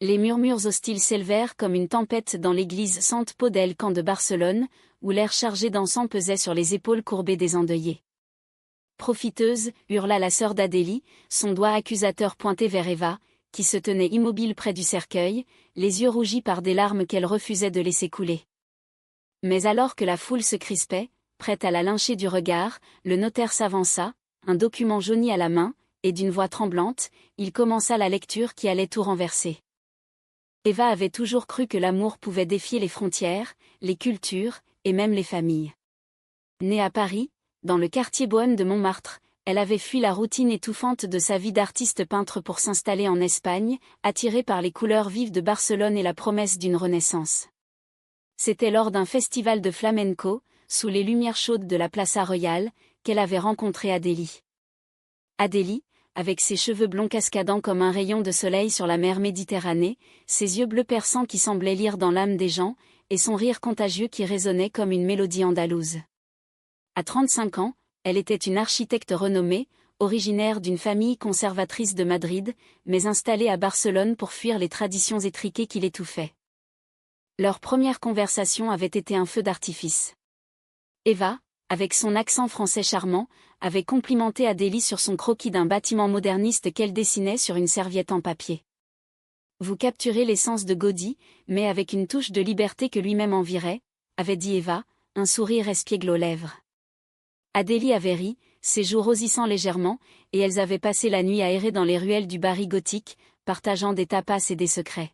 Les murmures hostiles s'élevèrent comme une tempête dans l'église Sante Pau del Camp de Barcelone, où l'air chargé d'encens pesait sur les épaules courbées des endeuillés. Profiteuse, hurla la sœur d'Adélie, son doigt accusateur pointé vers Eva, qui se tenait immobile près du cercueil, les yeux rougis par des larmes qu'elle refusait de laisser couler. Mais alors que la foule se crispait, prête à la lyncher du regard, le notaire s'avança, un document jauni à la main, et d'une voix tremblante, il commença la lecture qui allait tout renverser. Eva avait toujours cru que l'amour pouvait défier les frontières, les cultures, et même les familles. Née à Paris, dans le quartier bohème de Montmartre, elle avait fui la routine étouffante de sa vie d'artiste peintre pour s'installer en Espagne, attirée par les couleurs vives de Barcelone et la promesse d'une renaissance. C'était lors d'un festival de flamenco, sous les lumières chaudes de la Plaça Royale, qu'elle avait rencontré Adélie. Adélie, avec ses cheveux blonds cascadant comme un rayon de soleil sur la mer Méditerranée, ses yeux bleus perçants qui semblaient lire dans l'âme des gens, et son rire contagieux qui résonnait comme une mélodie andalouse. À 35 ans, elle était une architecte renommée, originaire d'une famille conservatrice de Madrid, mais installée à Barcelone pour fuir les traditions étriquées qui l'étouffaient. Leur première conversation avait été un feu d'artifice. Eva, avec son accent français charmant, avait complimenté Adélie sur son croquis d'un bâtiment moderniste qu'elle dessinait sur une serviette en papier. Vous capturez l'essence de Gaudí, mais avec une touche de liberté que lui-même envirait, avait dit Eva, un sourire espiègle aux lèvres. Adélie avait ri, ses joues rosissant légèrement, et elles avaient passé la nuit à errer dans les ruelles du Bari gothique, partageant des tapas et des secrets.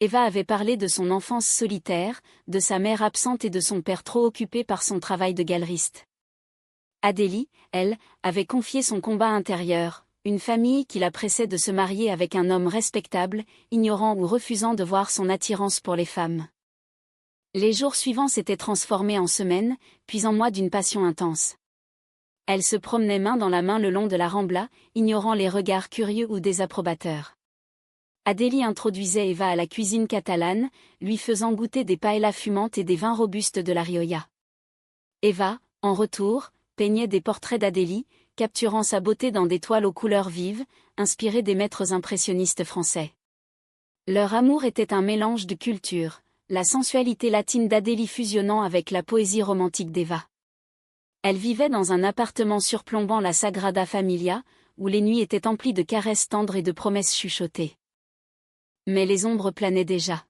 Eva avait parlé de son enfance solitaire, de sa mère absente et de son père trop occupé par son travail de galeriste. Adélie, elle, avait confié son combat intérieur, une famille qui la pressait de se marier avec un homme respectable, ignorant ou refusant de voir son attirance pour les femmes. Les jours suivants s'étaient transformés en semaines, puis en mois d'une passion intense. Elle se promenait main dans la main le long de la Rambla, ignorant les regards curieux ou désapprobateurs. Adélie introduisait Eva à la cuisine catalane, lui faisant goûter des paellas fumantes et des vins robustes de la Rioja. Eva, en retour, peignait des portraits d'Adélie, capturant sa beauté dans des toiles aux couleurs vives, inspirées des maîtres impressionnistes français. Leur amour était un mélange de cultures, la sensualité latine d'Adélie fusionnant avec la poésie romantique d'Eva. Elle vivait dans un appartement surplombant la Sagrada Familia, où les nuits étaient emplies de caresses tendres et de promesses chuchotées. Mais les ombres planaient déjà.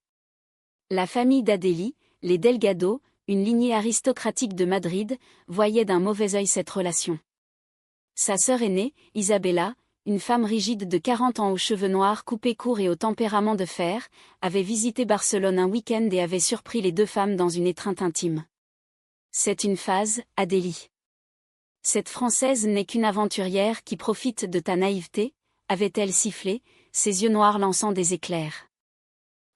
La famille d'Adélie, les Delgado, une lignée aristocratique de Madrid, voyait d'un mauvais œil cette relation. Sa sœur aînée, Isabella, une femme rigide de 40 ans aux cheveux noirs coupés courts et au tempérament de fer, avait visité Barcelone un week-end et avait surpris les deux femmes dans une étreinte intime. C'est une phase, Adélie. Cette Française n'est qu'une aventurière qui profite de ta naïveté, avait-elle sifflé, ses yeux noirs lançant des éclairs.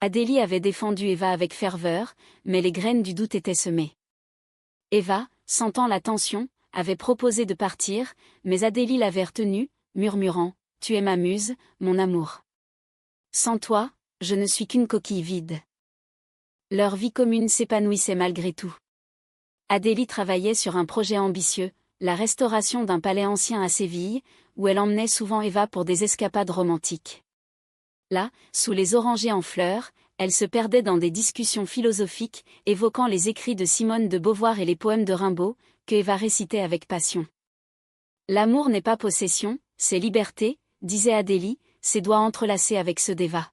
Adélie avait défendu Eva avec ferveur, mais les graines du doute étaient semées. Eva, sentant la tension, avait proposé de partir, mais Adélie l'avait retenue, murmurant « Tu es ma muse, mon amour. Sans toi, je ne suis qu'une coquille vide. » Leur vie commune s'épanouissait malgré tout. Adélie travaillait sur un projet ambitieux, la restauration d'un palais ancien à Séville, où elle emmenait souvent Eva pour des escapades romantiques. Là, sous les orangers en fleurs, elle se perdait dans des discussions philosophiques, évoquant les écrits de Simone de Beauvoir et les poèmes de Rimbaud, que Eva récitait avec passion. L'amour n'est pas possession, c'est liberté, disait Adélie, ses doigts entrelacés avec ceux d'Eva.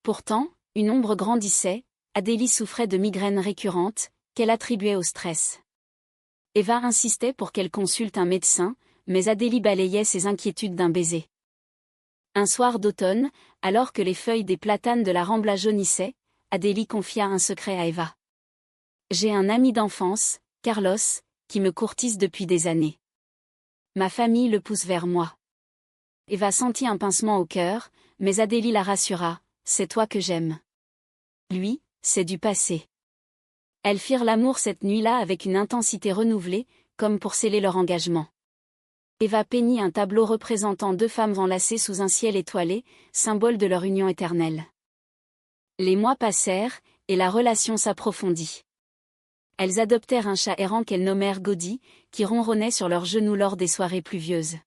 Pourtant, une ombre grandissait, Adélie souffrait de migraines récurrentes, qu'elle attribuait au stress. Eva insistait pour qu'elle consulte un médecin, mais Adélie balayait ses inquiétudes d'un baiser. Un soir d'automne, alors que les feuilles des platanes de la Rambla jaunissaient, Adélie confia un secret à Eva. J'ai un ami d'enfance, Carlos, qui me courtise depuis des années. Ma famille le pousse vers moi. Eva sentit un pincement au cœur, mais Adélie la rassura, c'est toi que j'aime. Lui, c'est du passé. Elles firent l'amour cette nuit-là avec une intensité renouvelée, comme pour sceller leur engagement. Eva peignit un tableau représentant deux femmes enlacées sous un ciel étoilé, symbole de leur union éternelle. Les mois passèrent, et la relation s'approfondit. Elles adoptèrent un chat errant qu'elles nommèrent Gaudí, qui ronronnait sur leurs genoux lors des soirées pluvieuses.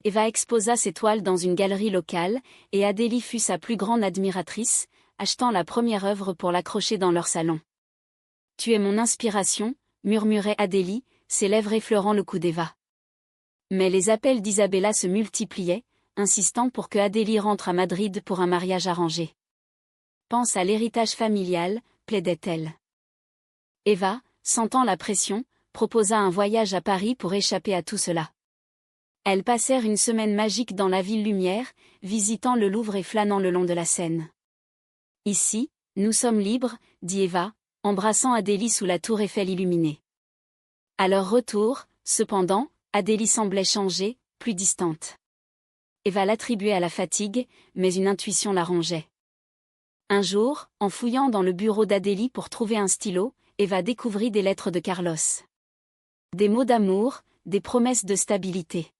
Eva exposa ses toiles dans une galerie locale, et Adélie fut sa plus grande admiratrice, achetant la première œuvre pour l'accrocher dans leur salon. « Tu es mon inspiration », murmurait Adélie, ses lèvres effleurant le cou d'Eva. Mais les appels d'Isabella se multipliaient, insistant pour que Adélie rentre à Madrid pour un mariage arrangé. « Pense à l'héritage familial », plaidait-elle. Eva, sentant la pression, proposa un voyage à Paris pour échapper à tout cela. Elles passèrent une semaine magique dans la ville lumière, visitant le Louvre et flânant le long de la Seine. « Ici, nous sommes libres », dit Eva, embrassant Adélie sous la tour Eiffel illuminée. À leur retour, cependant, Adélie semblait changer, plus distante. Eva l'attribuait à la fatigue, mais une intuition la rongeait. Un jour, en fouillant dans le bureau d'Adélie pour trouver un stylo, Eva découvrit des lettres de Carlos. Des mots d'amour, des promesses de stabilité.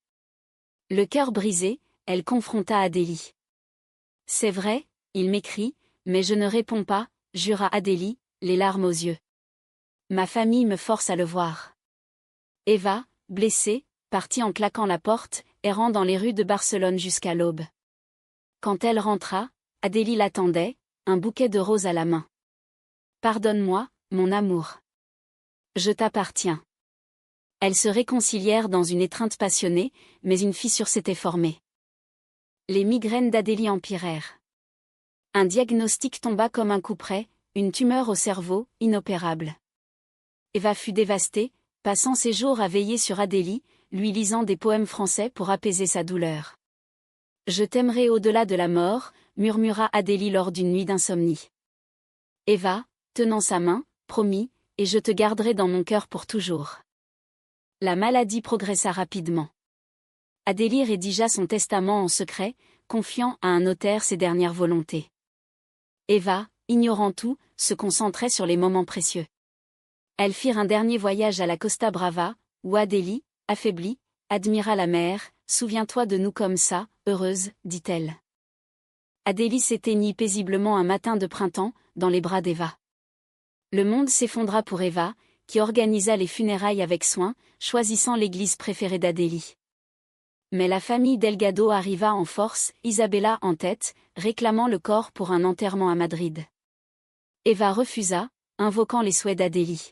Le cœur brisé, elle confronta Adélie. « C'est vrai, il m'écrit, mais je ne réponds pas », jura Adélie, les larmes aux yeux. « Ma famille me force à le voir. » Eva, blessée, partit en claquant la porte, errant dans les rues de Barcelone jusqu'à l'aube. Quand elle rentra, Adélie l'attendait, un bouquet de roses à la main. « Pardonne-moi, mon amour. Je t'appartiens. » Elles se réconcilièrent dans une étreinte passionnée, mais une fissure s'était formée. Les migraines d'Adélie empirèrent. Un diagnostic tomba comme un coup près, une tumeur au cerveau, inopérable. Eva fut dévastée, passant ses jours à veiller sur Adélie, lui lisant des poèmes français pour apaiser sa douleur. « Je t'aimerai au-delà de la mort », murmura Adélie lors d'une nuit d'insomnie. Eva, tenant sa main, promit, « et je te garderai dans mon cœur pour toujours ». La maladie progressa rapidement. Adélie rédigea son testament en secret, confiant à un notaire ses dernières volontés. Eva, ignorant tout, se concentrait sur les moments précieux. Elles firent un dernier voyage à la Costa Brava, où Adélie, affaiblie, admira la mer. « Souviens-toi de nous comme ça, heureuse », dit-elle. Adélie s'éteignit paisiblement un matin de printemps, dans les bras d'Eva. Le monde s'effondra pour Eva, qui organisa les funérailles avec soin, choisissant l'église préférée d'Adélie. Mais la famille Delgado arriva en force, Isabella en tête, réclamant le corps pour un enterrement à Madrid. Eva refusa, invoquant les souhaits d'Adélie.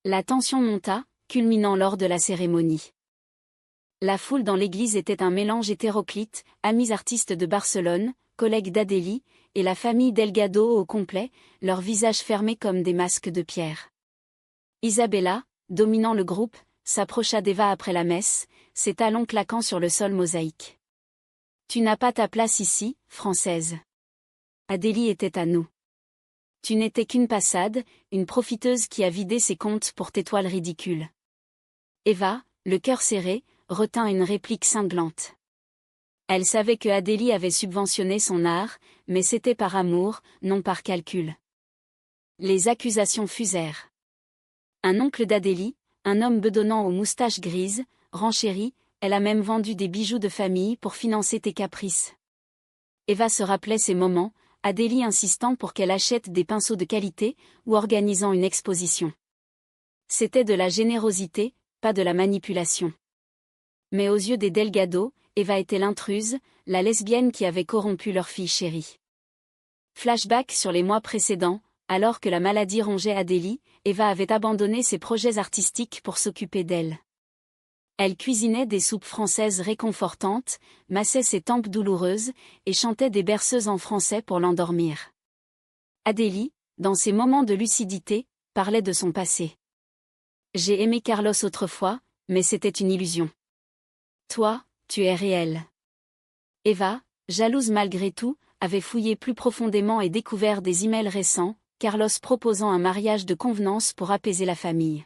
La tension monta, culminant lors de la cérémonie. La foule dans l'église était un mélange hétéroclite, amis artistes de Barcelone, collègues d'Adélie, et la famille Delgado au complet, leurs visages fermés comme des masques de pierre. Isabella, dominant le groupe, s'approcha d'Eva après la messe, ses talons claquant sur le sol mosaïque. « Tu n'as pas ta place ici, Française. Adélie était à nous. Tu n'étais qu'une passade, une profiteuse qui a vidé ses comptes pour tes toiles ridicules. » Eva, le cœur serré, retint une réplique cinglante. Elle savait que Adélie avait subventionné son art, mais c'était par amour, non par calcul. Les accusations fusèrent. Un oncle d'Adélie, un homme bedonnant aux moustaches grises, renchérit, « Elle a même vendu des bijoux de famille pour financer tes caprices. » Eva se rappelait ces moments, Adélie insistant pour qu'elle achète des pinceaux de qualité, ou organisant une exposition. C'était de la générosité, pas de la manipulation. Mais aux yeux des Delgado, Eva était l'intruse, la lesbienne qui avait corrompu leur fille chérie. Flashback sur les mois précédents, alors que la maladie rongeait Adélie, Eva avait abandonné ses projets artistiques pour s'occuper d'elle. Elle cuisinait des soupes françaises réconfortantes, massait ses tempes douloureuses, et chantait des berceuses en français pour l'endormir. Adélie, dans ses moments de lucidité, parlait de son passé. « J'ai aimé Carlos autrefois, mais c'était une illusion. Toi, tu es réel. » Eva, jalouse malgré tout, avait fouillé plus profondément et découvert des emails récents, Carlos proposant un mariage de convenance pour apaiser la famille.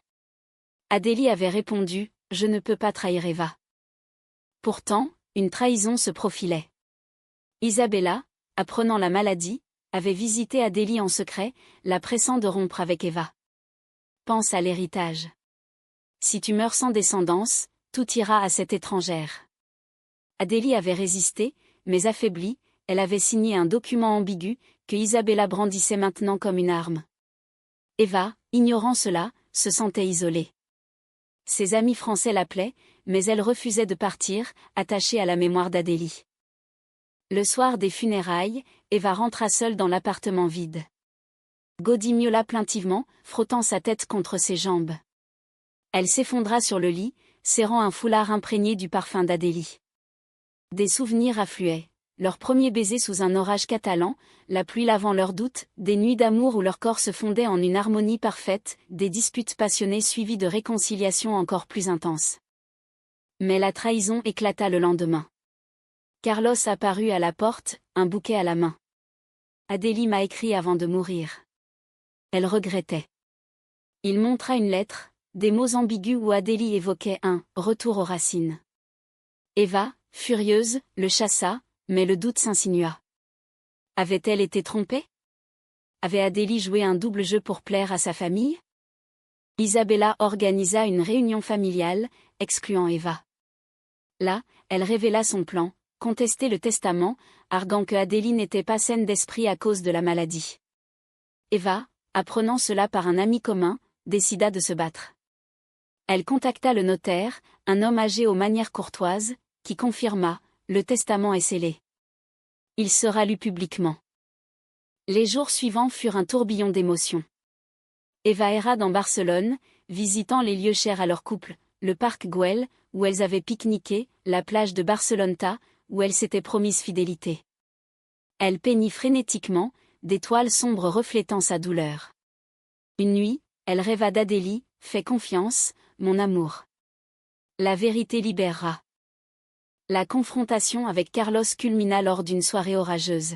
Adélie avait répondu, « Je ne peux pas trahir Eva. » Pourtant, une trahison se profilait. Isabella, apprenant la maladie, avait visité Adélie en secret, la pressant de rompre avec Eva. « Pense à l'héritage. Si tu meurs sans descendance, tout ira à cette étrangère. » Adélie avait résisté, mais affaiblie, elle avait signé un document ambigu, que Isabella brandissait maintenant comme une arme. Eva, ignorant cela, se sentait isolée. Ses amis français l'appelaient, mais elle refusait de partir, attachée à la mémoire d'Adélie. Le soir des funérailles, Eva rentra seule dans l'appartement vide. Gaudi miaula plaintivement, frottant sa tête contre ses jambes. Elle s'effondra sur le lit, serrant un foulard imprégné du parfum d'Adélie. Des souvenirs affluaient. Leur premier baiser sous un orage catalan, la pluie lavant leurs doutes, des nuits d'amour où leur corps se fondait en une harmonie parfaite, des disputes passionnées suivies de réconciliations encore plus intenses. Mais la trahison éclata le lendemain. Carlos apparut à la porte, un bouquet à la main. Adélie m'a écrit avant de mourir. Elle regrettait. Il montra une lettre, des mots ambigus où Adélie évoquait un « retour aux racines ». Eva, furieuse, le chassa, mais le doute s'insinua. Avait-elle été trompée? Avait Adélie joué un double jeu pour plaire à sa famille? Isabella organisa une réunion familiale, excluant Eva. Là, elle révéla son plan, contester le testament, arguant que Adélie n'était pas saine d'esprit à cause de la maladie. Eva, apprenant cela par un ami commun, décida de se battre. Elle contacta le notaire, un homme âgé aux manières courtoises, qui confirma « Le testament est scellé ». Il sera lu publiquement. Les jours suivants furent un tourbillon d'émotions. Eva erra dans Barcelone, visitant les lieux chers à leur couple, le parc Güell, où elles avaient pique-niqué, la plage de Barceloneta, où elles s'étaient promises fidélité. Elle peignit frénétiquement, des toiles sombres reflétant sa douleur. Une nuit, elle rêva d'Adélie, « Fais confiance, mon amour. La vérité libérera ». La confrontation avec Carlos culmina lors d'une soirée orageuse.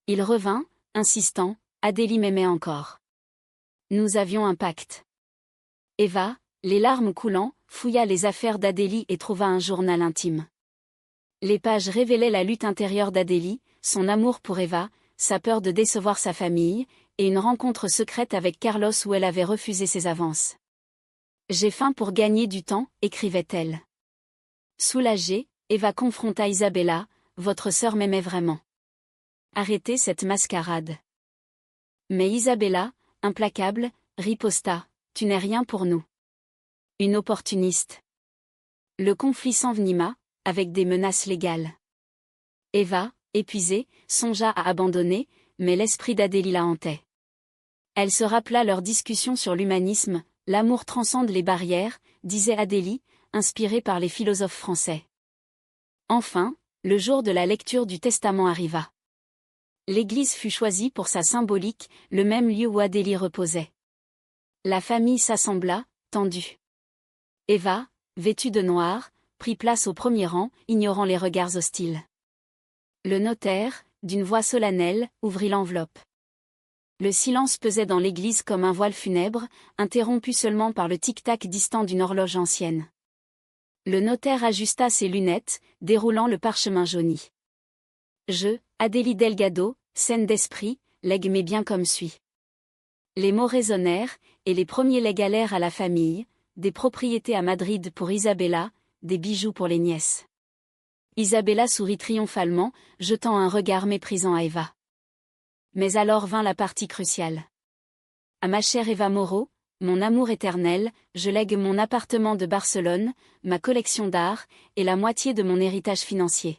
Il revint, insistant, Adélie m'aimait encore. Nous avions un pacte. Eva, les larmes coulant, fouilla les affaires d'Adélie et trouva un journal intime. Les pages révélaient la lutte intérieure d'Adélie, son amour pour Eva, sa peur de décevoir sa famille, et une rencontre secrète avec Carlos où elle avait refusé ses avances. « J'ai faim pour gagner du temps », écrivait-elle. Soulagée, Eva confronta Isabella, « Votre sœur m'aimait vraiment. Arrêtez cette mascarade. » Mais Isabella, implacable, riposta, « Tu n'es rien pour nous. Une opportuniste. » Le conflit s'envenima, avec des menaces légales. Eva, épuisée, songea à abandonner, mais l'esprit d'Adélie la hantait. Elle se rappela leur discussion sur l'humanisme, « L'amour transcende les barrières », disait Adélie, inspirée par les philosophes français. Enfin, le jour de la lecture du testament arriva. L'église fut choisie pour sa symbolique, le même lieu où Adélie reposait. La famille s'assembla, tendue. Eva, vêtue de noir, prit place au premier rang, ignorant les regards hostiles. Le notaire, d'une voix solennelle, ouvrit l'enveloppe. Le silence pesait dans l'église comme un voile funèbre, interrompu seulement par le tic-tac distant d'une horloge ancienne. Le notaire ajusta ses lunettes, déroulant le parchemin jauni. Je, Adélie Delgado, saine d'esprit, lègue mes biens comme suit. Les mots résonnèrent, et les premiers legs allèrent à la famille, des propriétés à Madrid pour Isabella, des bijoux pour les nièces. Isabella sourit triomphalement, jetant un regard méprisant à Eva. Mais alors vint la partie cruciale. À ma chère Eva Moreau, mon amour éternel, je lègue mon appartement de Barcelone, ma collection d'art, et la moitié de mon héritage financier.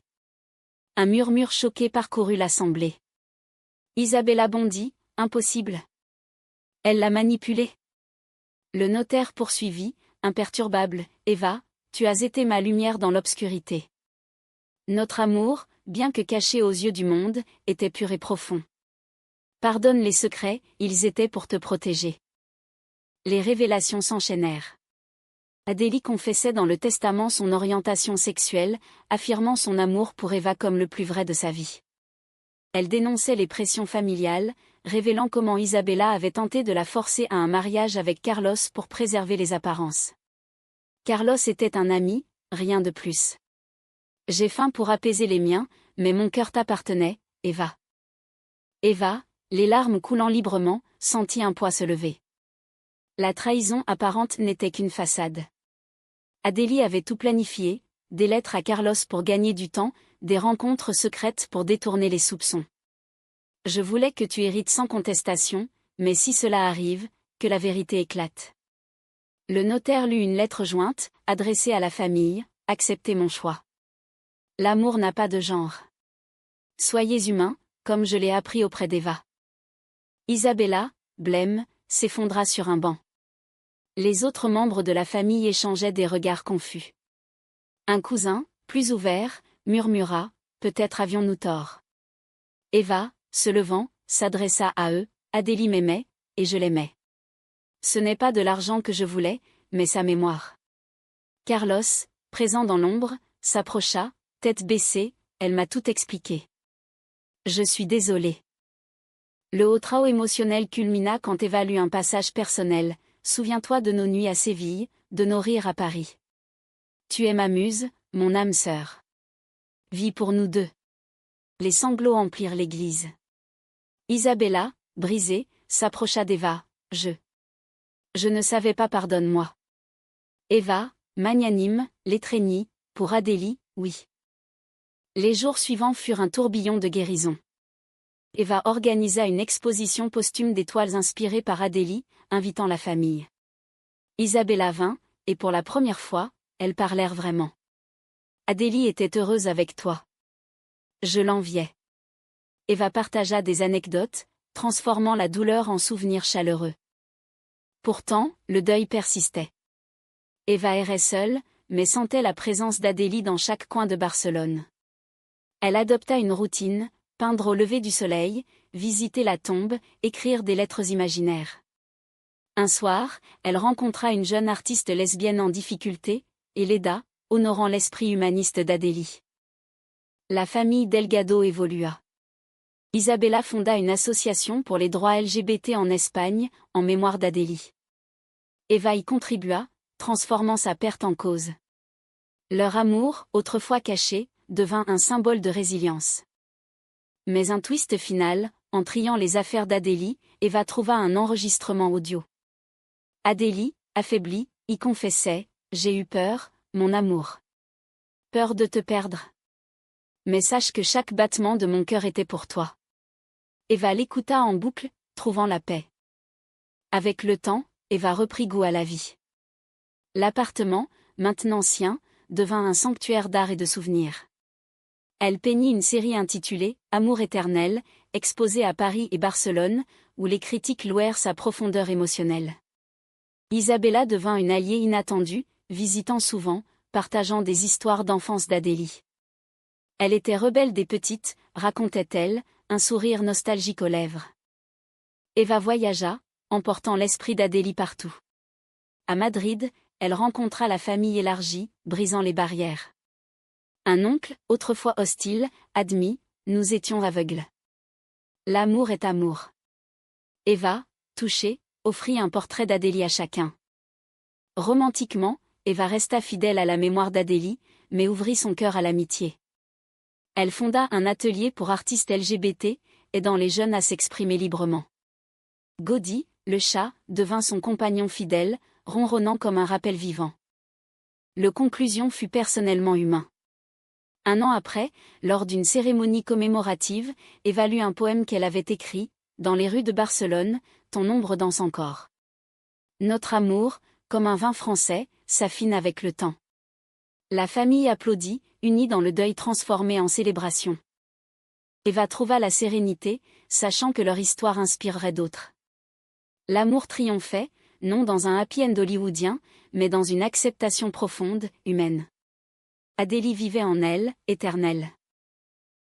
Un murmure choqué parcourut l'assemblée. Isabella bondit, impossible. Elle l'a manipulé. Le notaire poursuivit, imperturbable, Eva, tu as été ma lumière dans l'obscurité. Notre amour, bien que caché aux yeux du monde, était pur et profond. Pardonne les secrets, ils étaient pour te protéger. Les révélations s'enchaînèrent. Adélie confessait dans le testament son orientation sexuelle, affirmant son amour pour Eva comme le plus vrai de sa vie. Elle dénonçait les pressions familiales, révélant comment Isabella avait tenté de la forcer à un mariage avec Carlos pour préserver les apparences. Carlos était un ami, rien de plus. J'ai faim pour apaiser les miens, mais mon cœur t'appartenait, Eva. Eva, les larmes coulant librement, sentit un poids se lever. La trahison apparente n'était qu'une façade. Adélie avait tout planifié, des lettres à Carlos pour gagner du temps, des rencontres secrètes pour détourner les soupçons. Je voulais que tu hérites sans contestation, mais si cela arrive, que la vérité éclate. Le notaire lut une lettre jointe, adressée à la famille, « Acceptez mon choix. L'amour n'a pas de genre. Soyez humains, comme je l'ai appris auprès d'Eva. » Isabella, blême, s'effondra sur un banc. Les autres membres de la famille échangeaient des regards confus. Un cousin, plus ouvert, murmura, « Peut-être avions-nous tort. » Eva, se levant, s'adressa à eux, « Adélie m'aimait, et je l'aimais. Ce n'est pas de l'argent que je voulais, mais sa mémoire. » Carlos, présent dans l'ombre, s'approcha, tête baissée, « Elle m'a tout expliqué. Je suis désolé. » Le haut trao émotionnel culmina quand Eva lut un passage personnel, « Souviens-toi de nos nuits à Séville, de nos rires à Paris. Tu es ma muse, mon âme sœur. Vis pour nous deux. » Les sanglots emplirent l'église. Isabella, brisée, s'approcha d'Eva, « Je ne savais pas, pardonne-moi. » Eva, magnanime, l'étreignit, « Pour Adélie, oui. » Les jours suivants furent un tourbillon de guérison. Eva organisa une exposition posthume des toiles inspirées par Adélie, invitant la famille. Isabella vint, et pour la première fois, elles parlèrent vraiment. « Adélie était heureuse avec toi. Je l'enviais. » Eva partagea des anecdotes, transformant la douleur en souvenirs chaleureux. Pourtant, le deuil persistait. Eva errait seule, mais sentait la présence d'Adélie dans chaque coin de Barcelone. Elle adopta une routine, peindre au lever du soleil, visiter la tombe, écrire des lettres imaginaires. Un soir, elle rencontra une jeune artiste lesbienne en difficulté, et l'aida, honorant l'esprit humaniste d'Adélie. La famille Delgado évolua. Isabella fonda une association pour les droits LGBT en Espagne, en mémoire d'Adélie. Eva y contribua, transformant sa perte en cause. Leur amour, autrefois caché, devint un symbole de résilience. Mais un twist final, en triant les affaires d'Adélie, Eva trouva un enregistrement audio. Adélie, affaiblie, y confessait, « J'ai eu peur, mon amour. Peur de te perdre. Mais sache que chaque battement de mon cœur était pour toi. » Eva l'écouta en boucle, trouvant la paix. Avec le temps, Eva reprit goût à la vie. L'appartement, maintenant sien, devint un sanctuaire d'art et de souvenirs. Elle peignit une série intitulée « Amour éternel », exposée à Paris et Barcelone, où les critiques louèrent sa profondeur émotionnelle. Isabella devint une alliée inattendue, visitant souvent, partageant des histoires d'enfance d'Adélie. Elle était rebelle des petites, racontait-elle, un sourire nostalgique aux lèvres. Eva voyagea, emportant l'esprit d'Adélie partout. À Madrid, elle rencontra la famille élargie, brisant les barrières. Un oncle, autrefois hostile, admit, « Nous étions aveugles. » L'amour est amour. Eva, touchée, offrit un portrait d'Adélie à chacun. Romantiquement, Eva resta fidèle à la mémoire d'Adélie, mais ouvrit son cœur à l'amitié. Elle fonda un atelier pour artistes LGBT, aidant les jeunes à s'exprimer librement. Gaudi, le chat, devint son compagnon fidèle, ronronnant comme un rappel vivant. Le conclusion fut personnellement humain. Un an après, lors d'une cérémonie commémorative, Eva lut un poème qu'elle avait écrit, « Dans les rues de Barcelone, ton ombre danse encore. Notre amour, comme un vin français, s'affine avec le temps. » La famille applaudit, unie dans le deuil transformé en célébration. Eva trouva la sérénité, sachant que leur histoire inspirerait d'autres. L'amour triomphait, non dans un happy end hollywoodien, mais dans une acceptation profonde, humaine. Adélie vivait en elle, éternelle.